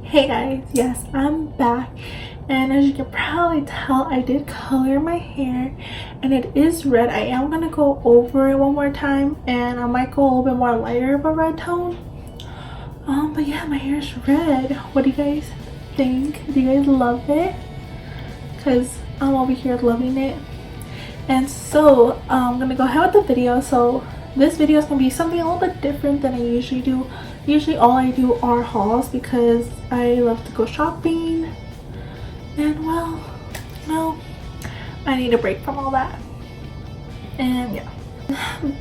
Hey guys, yes, I'm back, and as you can probably tell, I did color my hair and it is red. I am gonna go over it one more time and I might go a little bit more lighter of a red tone. But yeah, my hair is red. What do you guys think? Do you guys love it? Because I'm over here loving it. And so I'm gonna go ahead with the video. So this video is gonna be something a little bit different than I usually do. Usually all I do are hauls because I love to go shopping, and well, I need a break from all that. And yeah,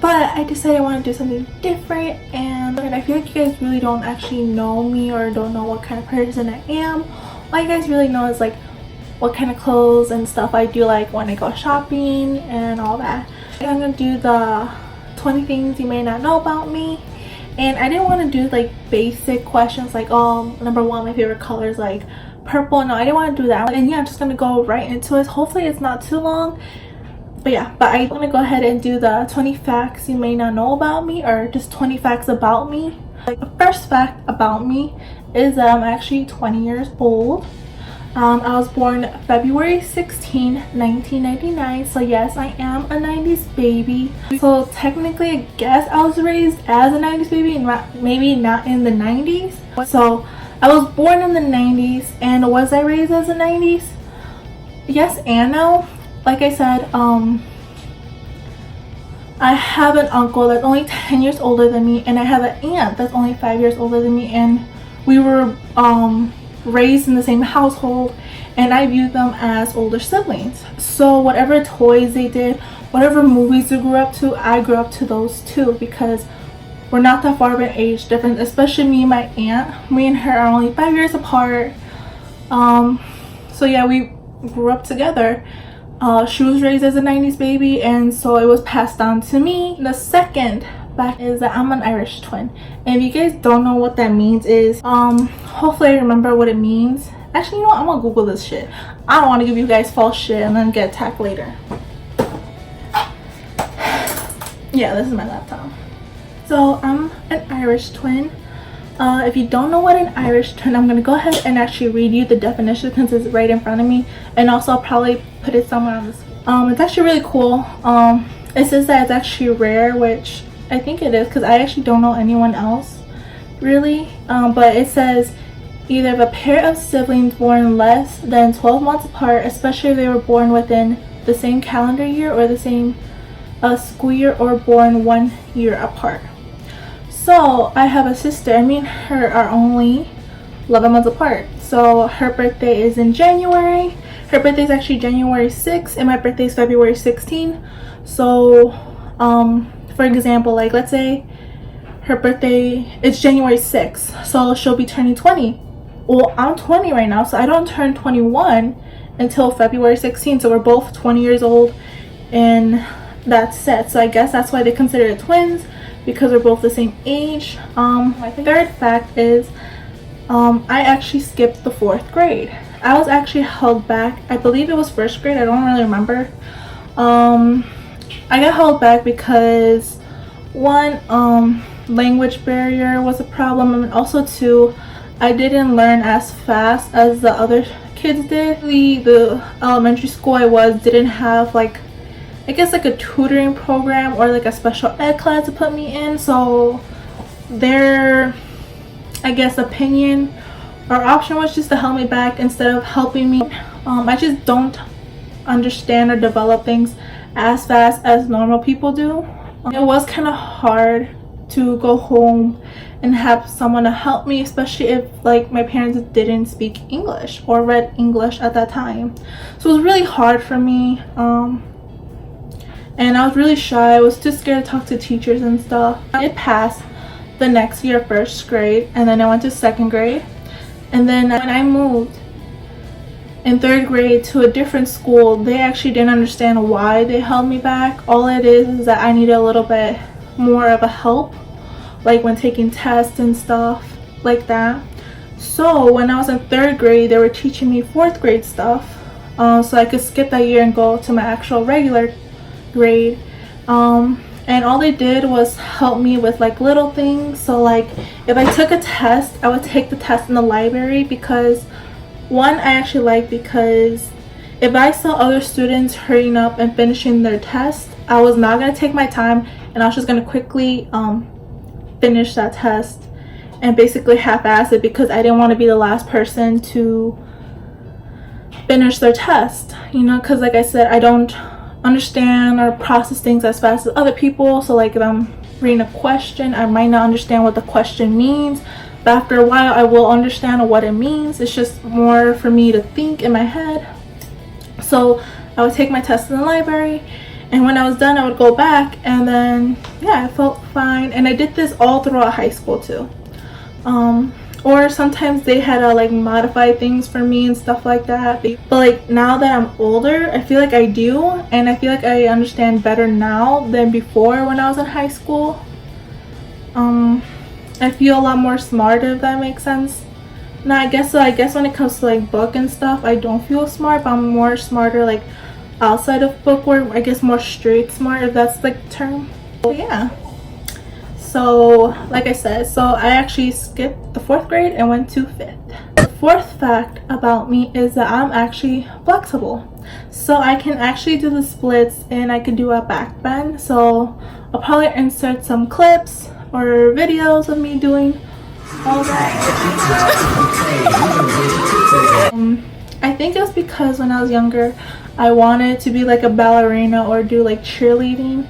but I decided I want to do something different, and I feel like you guys really don't actually know me or don't know what kind of person I am. All you guys really know is like what kind of clothes and stuff I do like when I go shopping and all that. I'm gonna do the 20 things you may not know about me. And I didn't want to do like basic questions like, oh, number one, my favorite color is like purple. No, I didn't want to do that. And yeah, I'm just gonna go right into it. Hopefully it's not too long. But yeah, I'm gonna go ahead and do the 20 facts you may not know about me, or just 20 facts about me. Like, the first fact about me is that I'm actually 20 years old. I was born February 16, 1999, so yes, I am a 90s baby. So technically, I guess I was raised as a 90s baby, and maybe not in the 90s. So I was born in the 90s, and was I raised as a 90s? Yes and no. Like I said, I have an uncle that's only 10 years older than me, and I have an aunt that's only 5 years older than me, and we were raised in the same household, and I view them as older siblings. So whatever toys they did, whatever movies they grew up to, I grew up to those too, because we're not that far of an age difference, especially me and my aunt. Me and her are only 5 years apart. So yeah, we grew up together. She was raised as a 90s baby, and so it was passed down to me. The second fact is that I'm an Irish twin, and if you guys don't know what that means is hopefully I remember what it means. Actually, you know what, I'm gonna Google this shit. I don't want to give you guys false shit and then get attacked later. Yeah, this is my laptop. So I'm an Irish twin. If you don't know what an Irish twin, I'm gonna go ahead and actually read you the definition since it's right in front of me, and also I'll probably put it somewhere on this. It's actually really cool. It says that it's actually rare, which I think it is, because I actually don't know anyone else really. But it says either if a pair of siblings born less than 12 months apart, especially if they were born within the same calendar year or the same school year, or born 1 year apart. So I have a sister, me and her are only 11 months apart. So her birthday is in January. Her birthday is actually January 6th, and my birthday is February 16th. So for example, like let's say her birthday is January 6th, so she'll be turning 20. Well, I'm 20 right now, so I don't turn 21 until February 16th. So we're both 20 years old, and that's it. So I guess that's why they consider it twins, because we're both the same age. My third fact is I actually skipped the 4th grade. I was actually held back. I believe it was 1st grade. I don't really remember. I got held back because one, language barrier was a problem, and also two, I didn't learn as fast as the other kids did. The elementary school I was didn't have like, I guess like a tutoring program or like a special ed class to put me in, so their, I guess, opinion or option was just to help me back instead of helping me. I just don't understand or develop things as fast as normal people do. It was kind of hard to go home and have someone to help me, especially if like my parents didn't speak English or read English at that time. So it was really hard for me, and I was really shy. I was too scared to talk to teachers and stuff. I did pass the next year, 1st grade, and then I went to 2nd grade, and then when I moved in 3rd grade to a different school, they actually didn't understand why they held me back. All it is that I needed a little bit more of a help, like when taking tests and stuff like that. So when I was in 3rd grade, they were teaching me 4th grade stuff, so I could skip that year and go to my actual regular grade. and all they did was help me with like little things. So like if I took a test, I would take the test in the library, because one, I actually like, because if I saw other students hurrying up and finishing their test, I was not going to take my time, and I was just going to quickly finish that test and basically half-ass it, because I didn't want to be the last person to finish their test, you know, because like I said, I don't understand or process things as fast as other people. So like if I'm reading a question, I might not understand what the question means, but after a while I will understand what it means. It's just more for me to think in my head. So I would take my test in the library, and when I was done I would go back, and then yeah, I felt fine. And I did this all throughout high school too. Or sometimes they had to like modify things for me and stuff like that. But like now that I'm older, I feel like I do, and I feel like I understand better now than before when I was in high school. I feel a lot more smart, if that makes sense. Now I guess when it comes to like book and stuff, I don't feel smart, but I'm more smarter like outside of bookwork. I guess more street smart, if that's like the term. But yeah. So like I said, so I actually skipped the 4th grade and went to 5th. The 4th fact about me is that I'm actually flexible. So I can actually do the splits, and I can do a back bend. So I'll probably insert some clips or videos of me doing all that. I think it was because when I was younger, I wanted to be like a ballerina or do like cheerleading,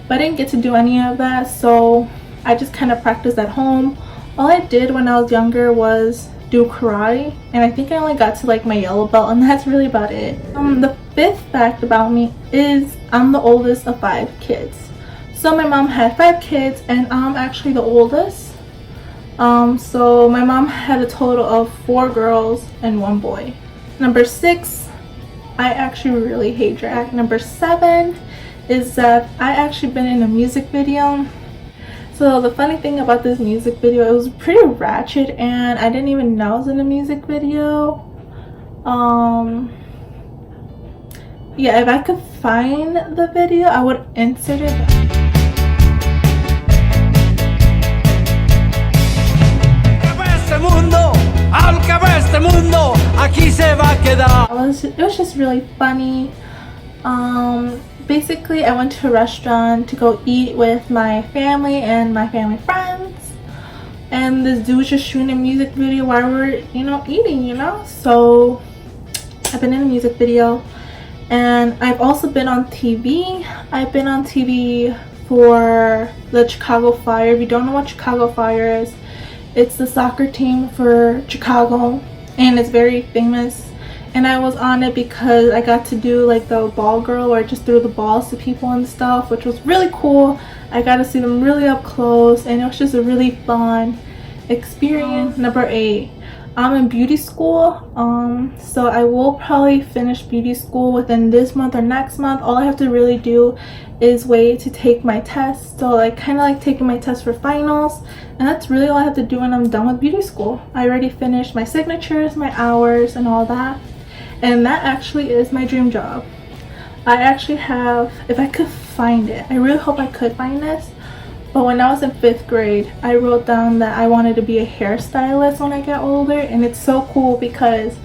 but I didn't get to do any of that. So I just kind of practiced at home. All I did when I was younger was do karate, and I think I only got to like my yellow belt, and that's really about it. The 5th fact about me is I'm the oldest of 5 kids. So my mom had 5 kids, and I'm actually the oldest. So my mom had a total of 4 girls and 1 boy. Number 6, I actually really hate drag. Number 7 is that I actually been in a music video. So the funny thing about this music video, it was pretty ratchet, and I didn't even know it was in a music video. Yeah, if I could find the video, I would insert it. It was just really funny. Basically, I went to a restaurant to go eat with my family and my family friends, and this dude was just shooting a music video while we were, you know, eating, you know. So I've been in a music video, and I've also been on TV. I've been on TV for the Chicago Fire. If you don't know what Chicago Fire is, it's the soccer team for Chicago, and it's very famous. And I was on it because I got to do like the ball girl, where I just threw the balls to people and stuff, which was really cool. I got to see them really up close, and it was just a really fun experience. Number 8, I'm in beauty school. So I will probably finish beauty school within this month or next month. All I have to really do is wait to take my test. So like kind of like taking my test for finals, and that's really all I have to do when I'm done with beauty school. I already finished my signatures, my hours, and all that. And that actually is my dream job. I actually have, if I could find it, I really hope I could find this, but when I was in 5th grade, I wrote down that I wanted to be a hairstylist when I get older. And it's so cool because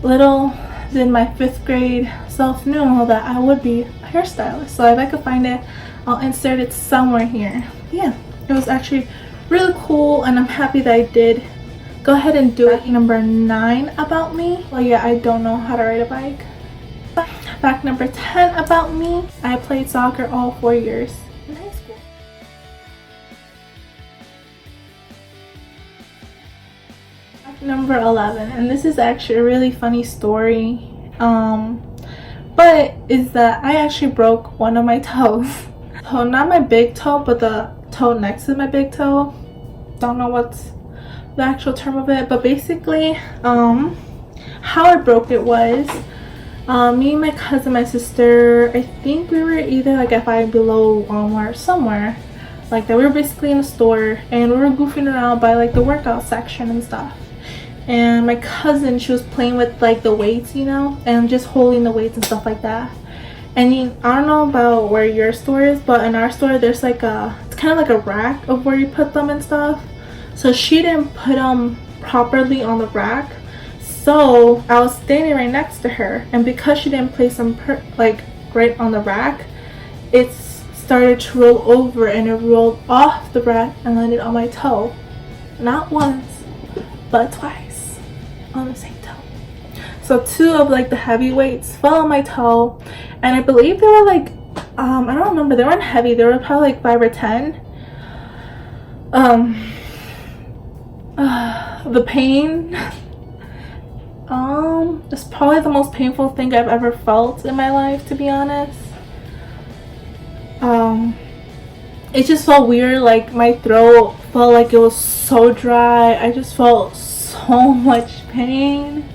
little did my 5th grade self know that I would be a hairstylist. So if I could find it, I'll insert it somewhere here. Yeah, it was actually really cool, and I'm happy that I did go ahead and do it. Number 9 about me. Well, yeah, I don't know how to ride a bike. Fact number 10 about me, I played soccer all 4 years in high school. Fact number 11, and this is actually a really funny story, but is that I actually broke one of my toes. So not my big toe, but the toe next to my big toe. Don't know what's the actual term of it, but basically how I broke it was me and my cousin, my sister, I think we were either like at Five Below, Walmart, somewhere like that. We were basically in a store, and we were goofing around by like the workout section and stuff, and my cousin, she was playing with like the weights, you know, and just holding the weights and stuff like that. And I don't know about where your store is, but in our store there's like it's kind of like a rack of where you put them and stuff. So she didn't put them properly on the rack, so I was standing right next to her, and because she didn't place them like right on the rack, it started to roll over, and it rolled off the rack and landed on my toe. Not once, but twice on the same toe. So 2 of like the heavy weights fell on my toe, and I believe they were like I don't remember, they weren't heavy, they were probably like 5 or 10. The pain, it's probably the most painful thing I've ever felt in my life, to be honest. It just felt weird, like my throat felt like it was so dry. I just felt so much pain.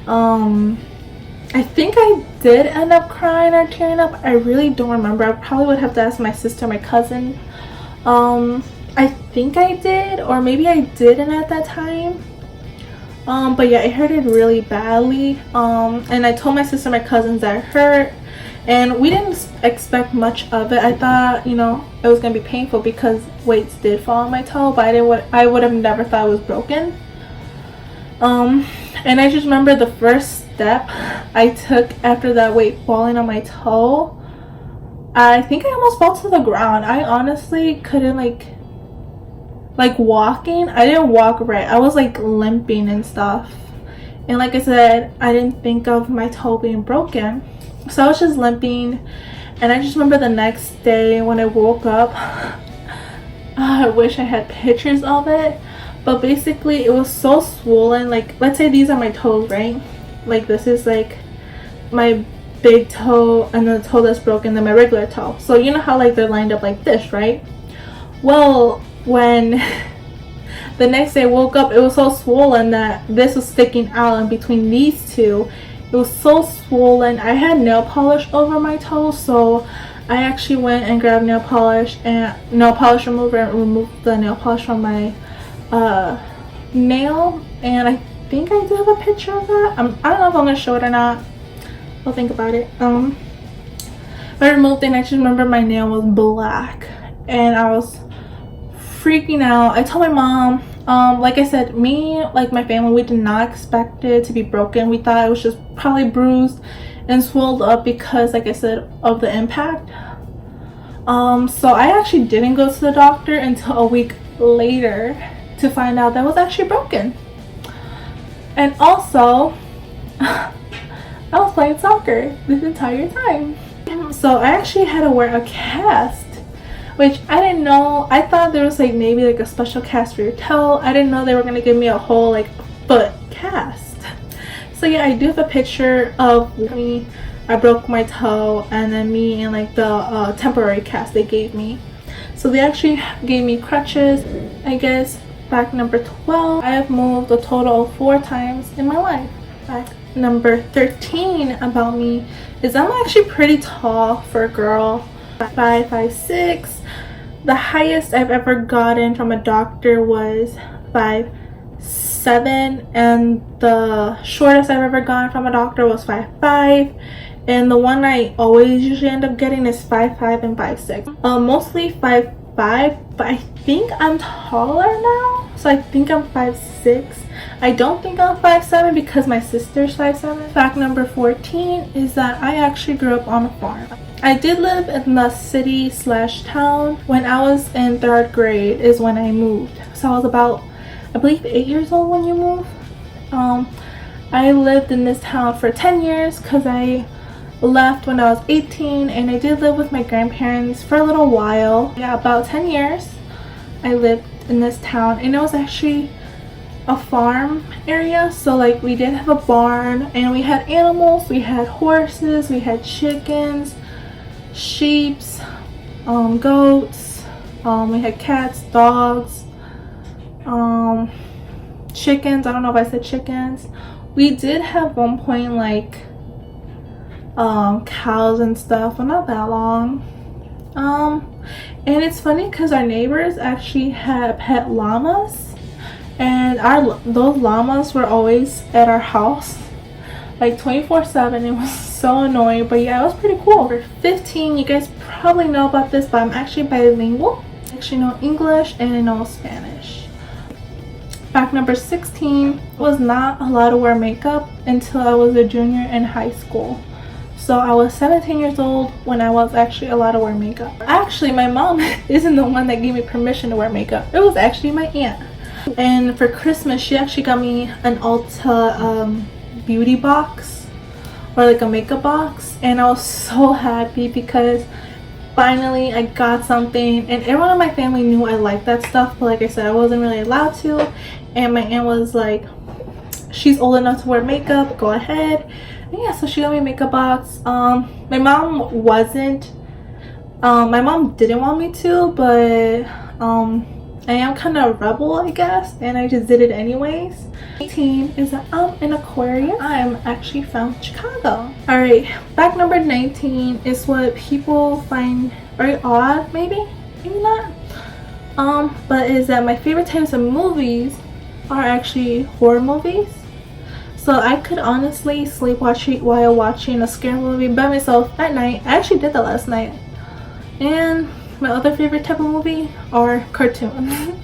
I think I did end up crying or tearing up. I really don't remember. I probably would have to ask my sister, my cousin. I think I did, or maybe I didn't at that time. But yeah, it hurted really badly. And I told my sister, my cousins that it hurt, and we didn't expect much of it. I thought, you know, it was gonna be painful because weights did fall on my toe, but I would have never thought it was broken. And I just remember the first step I took after that weight falling on my toe, I think I almost fell to the ground. I honestly couldn't like walking. I didn't walk right. I was like limping and stuff. And like I said, I didn't think of my toe being broken. So I was just limping. And I just remember the next day when I woke up, I wish I had pictures of it. But basically it was so swollen. Like, let's say these are my toes, right? Like, this is like my big toe, and then the toe that's broken, then my regular toe. So you know how like they're lined up like this, right? Well, when the next day I woke up, it was so swollen that this was sticking out in between these two. It was so swollen. I had nail polish over my toes, so I actually went and grabbed nail polish remover and removed the nail polish from my nail. And I think I do have a picture of that. I don't know if I'm gonna show it or not. I'll think about it. I removed it, and I just remember my nail was black, and I was freaking out. I told my mom, like I said, me, like my family, we did not expect it to be broken. We thought it was just probably bruised and swelled up because, like I said, of the impact. So I actually didn't go to the doctor until a week later to find out that it was actually broken. And also, I was playing soccer this entire time. So I actually had to wear a cast, which I didn't know. I thought there was like maybe like a special cast for your toe. I didn't know they were gonna give me a whole like foot cast. So yeah, I do have a picture of me. I broke my toe, and then me and like the temporary cast they gave me. So they actually gave me crutches, I guess. Fact number 12, I have moved a total of 4 times in my life. Fact number 13 about me is I'm actually pretty tall for a girl. 5'6". The highest I've ever gotten from a doctor was 5'7", and the shortest I've ever gotten from a doctor was 5'5", and the one I always usually end up getting is 5'5" and 5'6". Mostly 5'5", but I think I'm taller now, so I think I'm 5'6". I don't think I'm 5'7" because my sister's 5'7". Fact number 14 is that I actually grew up on a farm. I did live in the city/town. When I was in 3rd grade is when I moved. So I was about, I believe, 8 years old when you move. I lived in this town for 10 years because I left when I was 18, and I did live with my grandparents for a little while. Yeah, about 10 years I lived in this town, and it was actually a farm area. So like we did have a barn, and we had animals. We had horses, we had chickens, sheeps, goats, we had cats, dogs, chickens. I don't know if I said chickens. We did have one point like cows and stuff, but not that long. And it's funny because our neighbors actually had pet llamas, and those llamas were always at our house like 24/7. It was so annoying, but yeah, it was pretty cool. For 15, you guys probably know about this, but I'm actually bilingual. I actually know English and I know Spanish. Fact number 16, was not allowed to wear makeup until I was a junior in high school. So I was 17 years old when I was actually allowed to wear makeup. Actually, my mom isn't the one that gave me permission to wear makeup. It was actually my aunt. And for Christmas, she actually got me an Ulta beauty box, or like a makeup box, and I was so happy because finally I got something. And everyone in my family knew I liked that stuff, but like I said, I wasn't really allowed to. And my aunt was like, she's old enough to wear makeup, go ahead. And yeah, so she got me a makeup box. My mom wasn't my mom didn't want me to, but I am kind of a rebel, I guess, and I just did it anyways. 18 is that I'm an Aquarius. I'm actually from Chicago. Alright, fact number 19 is what people find very odd, maybe not. But is that my favorite types of movies are actually horror movies. So I could honestly sleep while watching a scary movie by myself at night. I actually did that last night. And my other favorite type of movie are cartoons.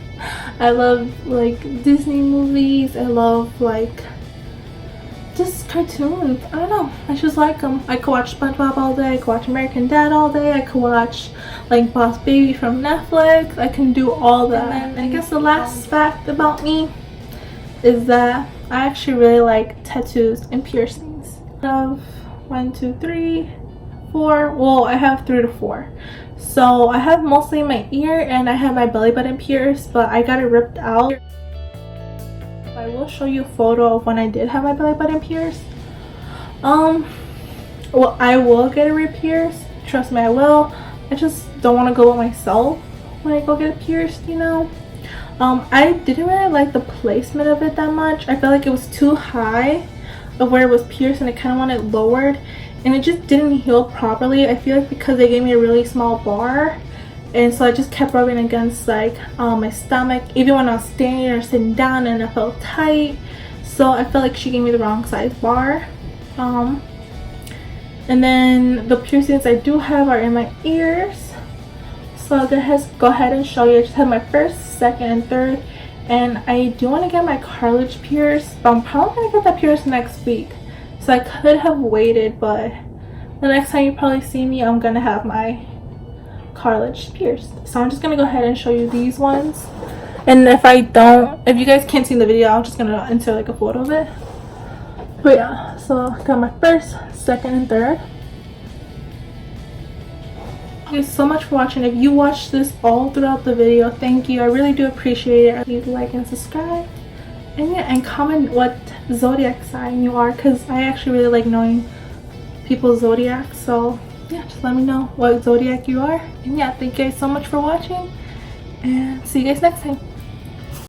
I love like Disney movies. I love like just cartoons. I don't know, I just like them. I could watch SpongeBob all day. I could watch American Dad all day. I could watch like Boss Baby from Netflix. I can do all that. And I guess the last fact about me is that I actually really like tattoos and piercings. I have 1, 2, 3, 4. Well, I have 3 to 4. So I have mostly my ear and I have my belly button pierced, but I got it ripped out. I will show you a photo of when I did have my belly button pierced. Well, I will get it re-pierced. Trust me, I will. I just don't want to go with myself when I go get it pierced, you know. I didn't really like the placement of it that much. I felt like it was too high of where it was pierced and I kind of wanted it lowered, and it just didn't heal properly. I feel like because they gave me a really small bar, and so I just kept rubbing against like my stomach even when I was standing or sitting down, and it felt tight. So I felt like she gave me the wrong size bar. And then the piercings I do have are in my ears. So I'll go ahead and show you. I just have my first, second, and third. And I do want to get my cartilage pierced, but I'm probably going to get that pierced next week. So I could have waited, but the next time you probably see me, I'm going to have my cartilage pierced. So I'm just going to go ahead and show you these ones. And if you guys can't see the video, I'm just going to insert like a photo of it. But yeah, so I got my first, second, and third. Thank you so much for watching. If you watched this all throughout the video, thank you. I really do appreciate it. Please like and subscribe, and yeah, and comment what zodiac sign you are, because I actually really like knowing people's zodiac. So yeah, just let me know what zodiac you are. And yeah, thank you guys so much for watching, and see you guys next time.